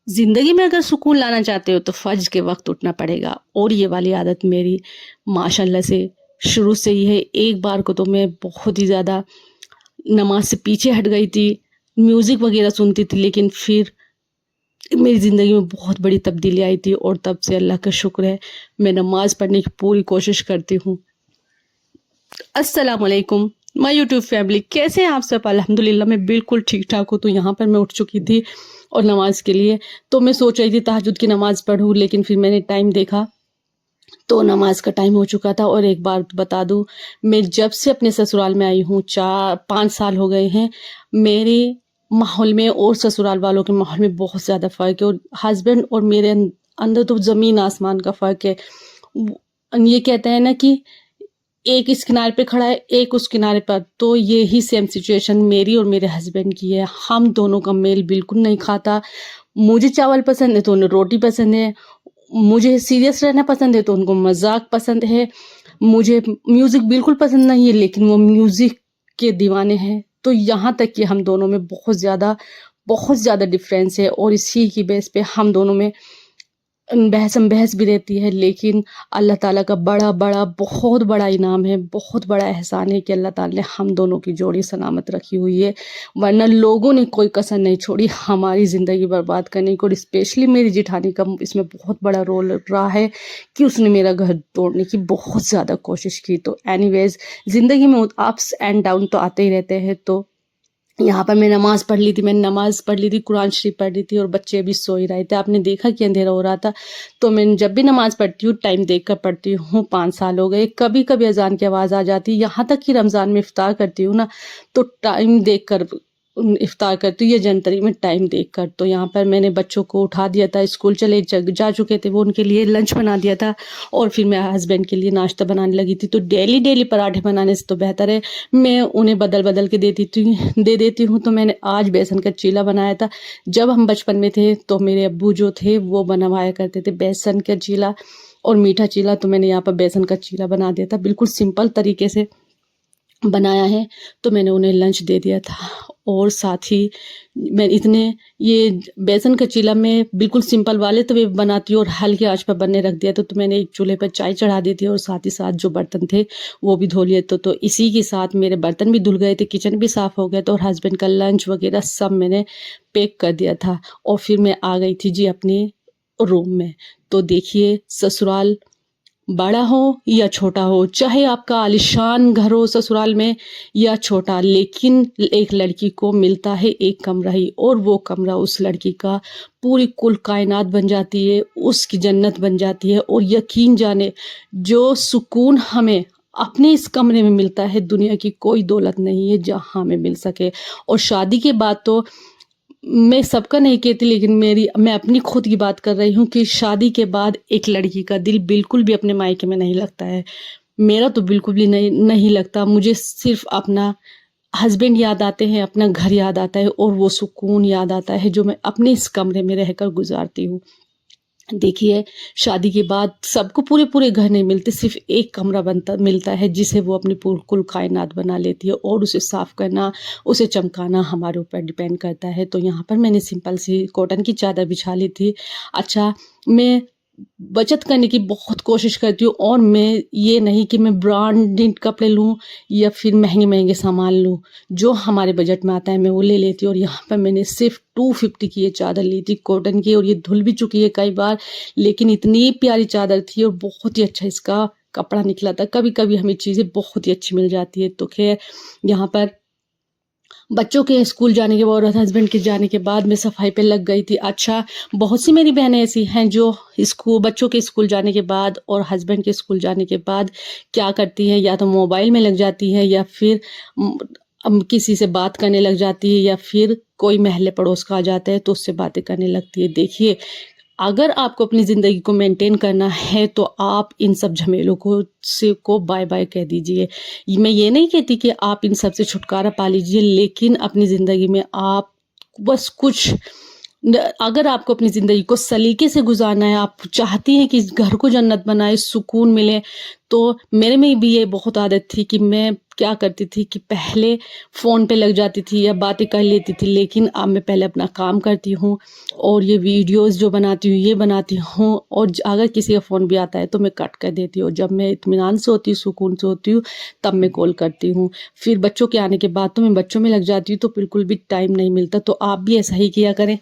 ज़िंदगी में अगर सुकून लाना चाहते हो तो फज्र के वक्त उठना पड़ेगा। और ये वाली आदत मेरी माशाल्लाह से शुरू से ही है। एक बार को तो मैं बहुत ही ज़्यादा नमाज से पीछे हट गई थी, म्यूज़िक वगैरह सुनती थी, लेकिन फिर मेरी ज़िंदगी में बहुत बड़ी तब्दीली आई थी और तब से अल्लाह का शुक्र है, मैं नमाज पढ़ने की पूरी कोशिश करती हूँ। अस्सलाम वालेकुम माय यूट्यूब फैमिली, कैसे हैं आप सब? अल्हम्दुलिल्लाह मैं बिल्कुल ठीक ठाक हूँ। तो यहाँ पर मैं उठ चुकी थी और नमाज के लिए तो मैं सोच रही थी तहज्जुद की नमाज पढ़ूँ, लेकिन फिर मैंने टाइम देखा तो नमाज का टाइम हो चुका था। और एक बात बता दूँ, मैं जब से अपने ससुराल में आई हूँ 4-5 साल हो गए हैं, मेरे माहौल में और ससुराल वालों के माहौल में बहुत ज़्यादा फ़र्क है। और हस्बैंड और मेरे अंदर तो ज़मीन आसमान का फ़र्क है। ये कहते हैं ना कि एक इस किनारे पे खड़ा है, एक उस किनारे पर, तो ये ही सेम सिचुएशन मेरी और मेरे हस्बैंड की है। हम दोनों का मेल बिल्कुल नहीं खाता। मुझे चावल पसंद है तो उन्हें रोटी पसंद है, मुझे सीरियस रहना पसंद है तो उनको मजाक पसंद है, मुझे म्यूजिक बिल्कुल पसंद नहीं है लेकिन वो म्यूजिक के दीवाने हैं। तो यहाँ तक कि हम दोनों में बहुत ज़्यादा डिफरेंस है और इसी की बेस पे हम दोनों में बहस भी रहती है। लेकिन अल्लाह ताला का बहुत बड़ा इनाम है, बहुत बड़ा एहसान है कि अल्लाह ताला ने हम दोनों की जोड़ी सलामत रखी हुई है। वरना लोगों ने कोई कसर नहीं छोड़ी हमारी ज़िंदगी बर्बाद करने की। और स्पेशली मेरी जेठानी का इसमें बहुत बड़ा रोल रहा है कि उसने मेरा घर तोड़ने की बहुत ज़्यादा कोशिश की। तो एनीवेज, ज़िंदगी में अप्स एंड डाउन तो आते ही रहते हैं। तो यहाँ पर मैं नमाज पढ़ ली थी, मैंने नमाज पढ़ ली थी, कुरान शरीफ पढ़ ली थी और बच्चे भी सो ही रहे थे। आपने देखा कि अंधेरा हो रहा था। तो मैं जब भी नमाज पढ़ती हूँ टाइम देखकर पढ़ती हूँ। 5 साल हो गए, कभी कभी अजान की आवाज़ आ जाती है। यहाँ तक कि रमज़ान में इफ्तार करती हूँ ना, तो टाइम देखकर इफ्तार करती हूँ, ये जनतरी में टाइम देखकर। तो यहाँ पर मैंने बच्चों को उठा दिया था, स्कूल जा चुके थे वो, उनके लिए लंच बना दिया था और फिर मैं हस्बैंड के लिए नाश्ता बनाने लगी थी। तो डेली डेली पराठे बनाने से तो बेहतर है मैं उन्हें बदल बदल के दे देती हूँ। तो मैंने आज बेसन का चीला बनाया था। जब हम बचपन में थे तो मेरे अब्बू जो थे वो बनवाया करते थे बेसन का चीला और मीठा चीला। तो मैंने यहाँ पर बेसन का चीला बना दिया था, बिल्कुल सिंपल तरीके से बनाया है। तो मैंने उन्हें लंच दे दिया था और साथ ही मैं इतने ये बेसन का चीला मैं बिल्कुल सिंपल वाले तवे पे बनाती हूँ और हल्की आंच पर बनने रख दिया। तो मैंने एक चूल्हे पर चाय चढ़ा दी थी और साथ ही साथ जो बर्तन थे वो भी धो लिए। तो इसी के साथ मेरे बर्तन भी धुल गए थे, किचन भी साफ़ हो गया था और हस्बैंड का लंच वगैरह सब मैंने पैक कर दिया था। और फिर मैं आ गई थी जी अपने रूम में। तो देखिए, ससुराल बड़ा हो या छोटा हो, चाहे आपका आलिशान घर हो ससुराल में या छोटा, लेकिन एक लड़की को मिलता है एक कमरा ही और वो कमरा उस लड़की का पूरी कुल कायनात बन जाती है, उसकी जन्नत बन जाती है। और यकीन जाने, जो सुकून हमें अपने इस कमरे में मिलता है दुनिया की कोई दौलत नहीं है जहाँ हमें मिल सके। और शादी के बाद तो मैं सबका नहीं कहती, लेकिन मैं अपनी खुद की बात कर रही हूँ कि शादी के बाद एक लड़की का दिल बिल्कुल भी अपने मायके में नहीं लगता है। मेरा तो बिल्कुल भी नहीं लगता। मुझे सिर्फ अपना हस्बैंड याद आते हैं, अपना घर याद आता है और वो सुकून याद आता है जो मैं अपने इस कमरे में रहकर गुजारती हूँ। देखिए, शादी के बाद सबको पूरे पूरे घर नहीं मिलते, सिर्फ एक कमरा बनता मिलता है जिसे वो अपनी कुल कायनात बना लेती है। और उसे साफ करना, उसे चमकाना हमारे ऊपर डिपेंड करता है। तो यहाँ पर मैंने सिंपल सी कॉटन की चादर बिछा ली थी। अच्छा, मैं बचत करने की बहुत कोशिश करती हूँ और मैं ये नहीं कि मैं ब्रांडेड कपड़े लूँ या फिर महंगे महंगे सामान लूँ। जो हमारे बजट में आता है मैं वो ले लेती हूँ। और यहाँ पर मैंने सिर्फ 250 की ये चादर ली थी कॉटन की, और ये धुल भी चुकी है कई बार, लेकिन इतनी प्यारी चादर थी और बहुत ही अच्छा इसका कपड़ा निकला था। कभी कभी हमें चीज़ें बहुत ही अच्छी मिल जाती है। तो खैर, यहाँ पर बच्चों के स्कूल जाने के बाद और हस्बैंड के जाने के बाद मैं सफाई पे लग गई थी। अच्छा, बहुत सी मेरी बहनें ऐसी हैं जो बच्चों के स्कूल जाने के बाद और हस्बैंड के स्कूल जाने के बाद क्या करती हैं, या तो मोबाइल में लग जाती है या फिर किसी से बात करने लग जाती है, या फिर कोई महल्ले पड़ोस का आ जाता है तो उससे बातें करने लगती है। देखिए, अगर आपको अपनी ज़िंदगी को मेंटेन करना है तो आप इन सब झमेलों को बाय बाय कह दीजिए। मैं ये नहीं कहती कि आप इन सब से छुटकारा पा लीजिए, लेकिन अपनी ज़िंदगी में आप बस कुछ अगर आपको अपनी ज़िंदगी को सलीके से गुजारना है, आप चाहती हैं कि इस घर को जन्नत बनाए, सुकून मिले, तो मेरे में भी ये बहुत आदत थी कि मैं क्या करती थी कि पहले फ़ोन पे लग जाती थी या बातें कर लेती थी, लेकिन अब मैं पहले अपना काम करती हूँ और ये वीडियोज़ जो बनाती हूँ, ये बनाती हूँ, और अगर किसी का फ़ोन भी आता है तो मैं कट कर देती हूँ। जब मैं इत्मीनान से होती हूँ, सुकून से होती हूँ, तब मैं कॉल करती हूँ। फिर बच्चों के आने के बाद तो मैं बच्चों में लग जाती हूँ, तो बिल्कुल भी टाइम नहीं मिलता। तो आप भी ऐसा ही किया करें,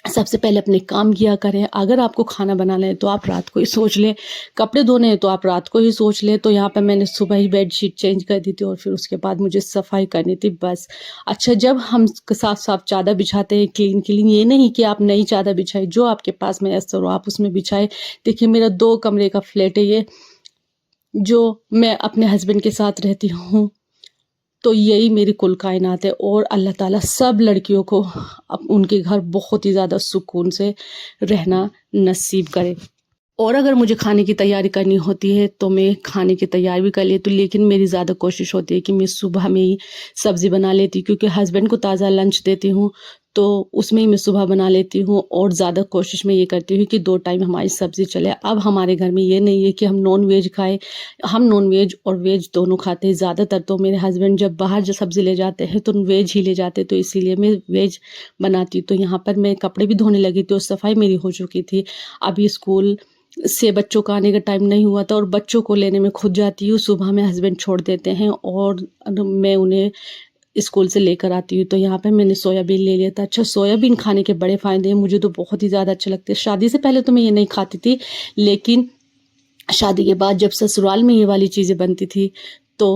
सबसे पहले अपने काम किया करें। अगर आपको खाना बनाना है तो आप रात को ही सोच लें, कपड़े धोने हैं तो आप रात को ही सोच लें। तो यहाँ पे मैंने सुबह ही बेडशीट चेंज कर दी थी और फिर उसके बाद मुझे सफाई करनी थी बस। अच्छा, जब हम साफ साफ चादर बिछाते हैं, क्लीन क्लीन, ये नहीं कि आप नई चादर बिछाई, जो आपके पास मैसर हो आप उसमें बिछाए। देखिए, मेरा 2 कमरे का फ्लैट है ये, जो मैं अपने हस्बैंड के साथ रहती हूँ। तो यही मेरी कुल कायनात है, और अल्लाह ताला सब लड़कियों को अब उनके घर बहुत ही ज़्यादा सुकून से रहना नसीब करे। और अगर मुझे खाने की तैयारी करनी होती है तो मैं खाने की तैयारी भी कर लेती हूँ, लेकिन मेरी ज़्यादा कोशिश होती है कि मैं सुबह में ही सब्ज़ी बना लेती हूँ, क्योंकि हस्बैंड को ताज़ा लंच देती हूँ, तो उसमें ही मैं सुबह बना लेती हूँ। और ज़्यादा कोशिश मैं ये करती हूँ कि 2 टाइम हमारी सब्ज़ी चले। अब हमारे घर में ये नहीं है कि हम नॉन वेज खाएँ, हम नॉन वेज और वेज दोनों खाते हैं। ज़्यादातर तो मेरे हस्बैंड जब बाहर जो सब्ज़ी ले जाते हैं तो वेज ही ले जाते हैं, तो इसीलिए मैं वेज बनाती हूँ। तो यहाँ पर मैं कपड़े भी धोने लगी थी और सफाई मेरी हो चुकी थी। अभी स्कूल से बच्चों का आने का टाइम नहीं हुआ था और बच्चों को लेने में खुद जाती हूँ। सुबह में हस्बैंड छोड़ देते हैं और मैं उन्हें स्कूल से लेकर आती हूँ। तो यहाँ पे मैंने सोयाबीन ले लिया था। अच्छा, सोयाबीन खाने के बड़े फ़ायदे हैं, मुझे तो बहुत ही ज़्यादा अच्छे लगते हैं। शादी से पहले तो मैं ये नहीं खाती थी, लेकिन शादी के बाद जब ससुराल में ये वाली चीज़ें बनती थी तो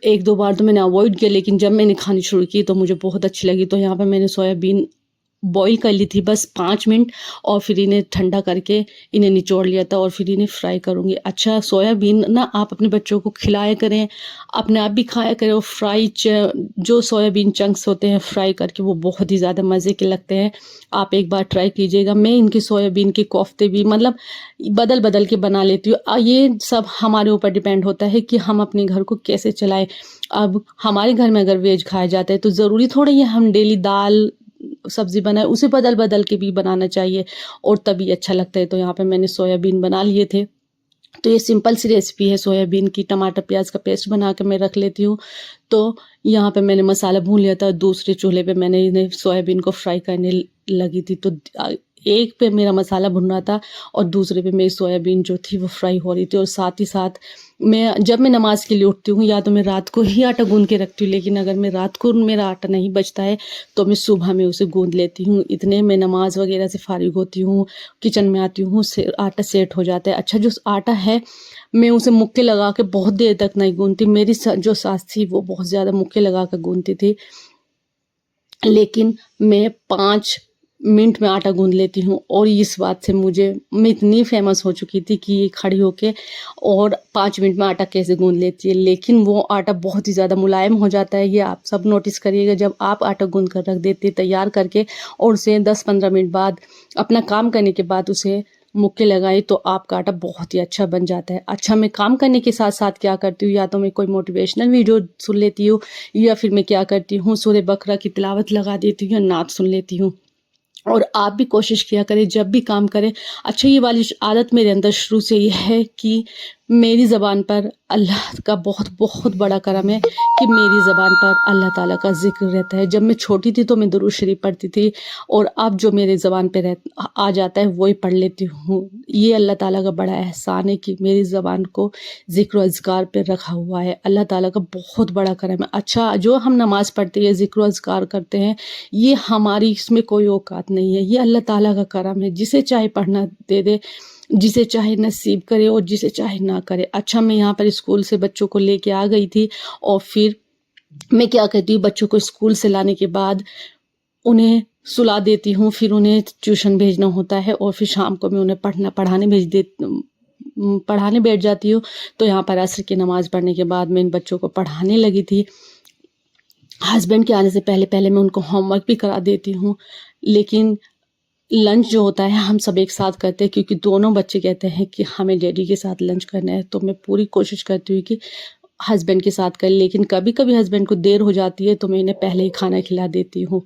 1-2 बार तो मैंने अवॉइड किया, लेकिन जब मैंने खानी शुरू की तो मुझे बहुत अच्छी लगी। तो यहाँ पे मैंने सोयाबीन बॉईल कर ली थी बस 5 मिनट, और फिर इन्हें ठंडा करके इन्हें निचोड़ लिया था और फिर इन्हें फ्राई करूँगी। अच्छा, सोयाबीन ना आप अपने बच्चों को खिलाया करें, अपने आप भी खाया करें, और जो सोयाबीन चंक्स होते हैं फ्राई करके, वो बहुत ही ज़्यादा मज़े के लगते हैं। आप एक बार ट्राई कीजिएगा। मैं इनकी सोयाबीन के कोफ्ते भी मतलब बदल-बदल के बना लेती हूँ। ये सब हमारे ऊपर डिपेंड होता है कि हम अपने घर को कैसे चलाएँ। अब हमारे घर में अगर वेज खाया जाता है तो ज़रूरी थोड़ी है हम डेली दाल सब्ज़ी बनाए, उसे बदल-बदल के भी बनाना चाहिए, और तभी अच्छा लगता है। तो यहाँ पे मैंने सोयाबीन बना लिए थे। तो ये सिंपल सी रेसिपी है सोयाबीन की। टमाटर प्याज़ का पेस्ट बना के मैं रख लेती हूँ। तो यहाँ पे मैंने मसाला भून लिया था, दूसरे चूल्हे पे मैंने इन्हें सोयाबीन को फ्राई करने लगी थी। तो एक पे मेरा मसाला भुन रहा था और दूसरे पे मेरी सोयाबीन जो थी वो फ्राई हो रही थी। और साथ ही साथ जब मैं नमाज़ के लिए उठती हूँ, या तो मैं रात को ही आटा गूँध के रखती हूँ, लेकिन अगर मैं रात को मेरा आटा नहीं बचता है तो मैं सुबह में उसे गूँध लेती हूँ। इतने में नमाज़ वगैरह से फ़ारिग होती हूँ, किचन में आती हूँ, से आटा सेट हो जाता है। अच्छा, जो आटा है मैं उसे मुक्के लगा के बहुत देर तक नहीं गूँथती। मेरी जो सास थी वो बहुत ज़्यादा मुक्के लगा कर गूँथती थी, लेकिन मैं 5 मिनट में आटा गूँध लेती हूँ। और इस बात से मैं इतनी फ़ेमस हो चुकी थी कि ये खड़ी होके और 5 मिनट में आटा कैसे गूँध लेती है, लेकिन वो आटा बहुत ही ज़्यादा मुलायम हो जाता है। ये आप सब नोटिस करिएगा, जब आप आटा गूँध कर रख देते हैं तैयार करके, और उसे 10-15 मिनट बाद अपना काम करने के बाद उसे मुक्के लगाएँ तो आपका आटा बहुत ही अच्छा बन जाता है। अच्छा, मैं काम करने के साथ-साथ क्या करती हूँ, या तो मैं कोई मोटिवेशनल वीडियो सुन लेती हूँ, या फिर मैं क्या करती हूँ, सूरह बकरा की तिलावत लगा देती हूँ या नात सुन लेती हूँ। और आप भी कोशिश किया करें जब भी काम करें। अच्छा, ये वाली आदत मेरे अंदर शुरू से ये है कि मेरी ज़बान पर अल्लाह का बहुत बहुत बड़ा करम है कि मेरी ज़बान पर अल्लाह ताला का ज़िक्र रहता है। जब मैं छोटी थी तो मैं दुरूद शरीफ पढ़ती थी, और अब जो मेरे ज़बान पे आ जाता है वही पढ़ लेती हूँ। ये अल्लाह ताला का बड़ा एहसान है कि मेरी ज़बान को ज़िक्र व अज़कार पे रखा हुआ है। अल्लाह ताला का बहुत बड़ा करम है। अच्छा, जो हम नमाज़ पढ़ते हैं, ज़िक्र व अज़कार करते हैं, ये हमारी इसमें कोई औकात नहीं है। ये अल्लाह ताला का करम है, जिसे चाहे पढ़ना दे दे, जिसे चाहे नसीब करे और जिसे चाहे ना करे। अच्छा, मैं यहाँ पर स्कूल से बच्चों को लेके आ गई थी, और फिर मैं क्या करती हूँ, बच्चों को स्कूल से लाने के बाद उन्हें सुला देती हूँ, फिर उन्हें ट्यूशन भेजना होता है, और फिर शाम को मैं उन्हें पढ़ाने बैठ जाती हूँ। तो यहाँ पर असर की नमाज़ पढ़ने के बाद मैं इन बच्चों को पढ़ाने लगी थी। हस्बैंड के आने से पहले मैं उनको होमवर्क भी करा देती हूँ, लेकिन लंच जो होता है हम सब एक साथ करते हैं, क्योंकि दोनों बच्चे कहते हैं कि हमें डैडी के साथ लंच करना है। तो मैं पूरी कोशिश करती हूँ कि हस्बैंड के साथ करें, लेकिन कभी-कभी हस्बैंड को देर हो जाती है तो मैं इन्हें पहले ही खाना खिला देती हूँ।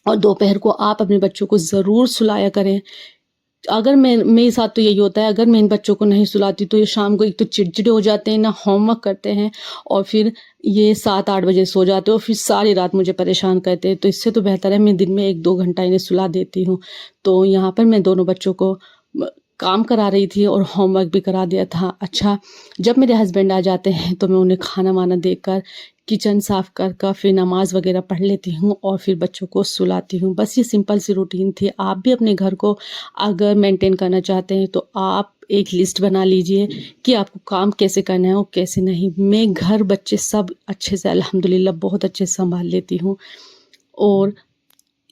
और दोपहर को आप अपने बच्चों को ज़रूर सुलाया करें। अगर मेरे साथ तो यही होता है, अगर मैं इन बच्चों को नहीं सुलाती तो ये शाम को एक तो चिड़चिड़े हो जाते हैं, ना होमवर्क करते हैं, और फिर ये 7-8 बजे सो जाते हैं और फिर सारी रात मुझे परेशान करते हैं। तो इससे तो बेहतर है मैं दिन में 1-2 घंटा इन्हें सुला देती हूँ। तो यहाँ पर मैं दोनों बच्चों को काम करा रही थी और होमवर्क भी करा दिया था। अच्छा, जब मेरे हस्बैंड आ जाते हैं तो मैं उन्हें खाना वाना देकर, किचन साफ़ कर फिर नमाज़ वग़ैरह पढ़ लेती हूँ और फिर बच्चों को सुलाती हूँ। बस ये सिंपल सी रूटीन थी। आप भी अपने घर को अगर मेंटेन करना चाहते हैं तो आप एक लिस्ट बना लीजिए कि आपको काम कैसे करना है और कैसे नहीं। मैं घर, बच्चे सब अच्छे से अल्हम्दुलिल्लाह बहुत अच्छे से सँभाल लेती हूँ और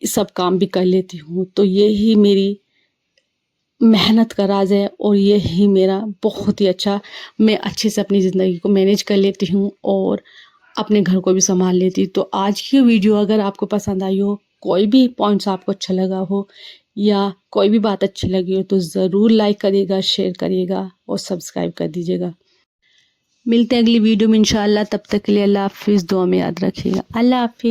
सब काम भी कर लेती हूँ। तो यही मेरी मेहनत का राज़ है और यही मेरा बहुत ही अच्छा, मैं अच्छे से अपनी ज़िंदगी को मैनेज कर लेती हूँ और अपने घर को भी सँभाल लेती हूँ। तो आज की वीडियो अगर आपको पसंद आई हो, कोई भी पॉइंट्स आपको अच्छा लगा हो या कोई भी बात अच्छी लगी हो तो ज़रूर लाइक करिएगा, शेयर करिएगा और सब्सक्राइब कर दीजिएगा। मिलते हैं अगली वीडियो में इंशाअल्लाह। तब तक के लिए अल्लाह हाफ़िज़। दुआ में याद रखिएगा। अल्लाह हाफ़िज़।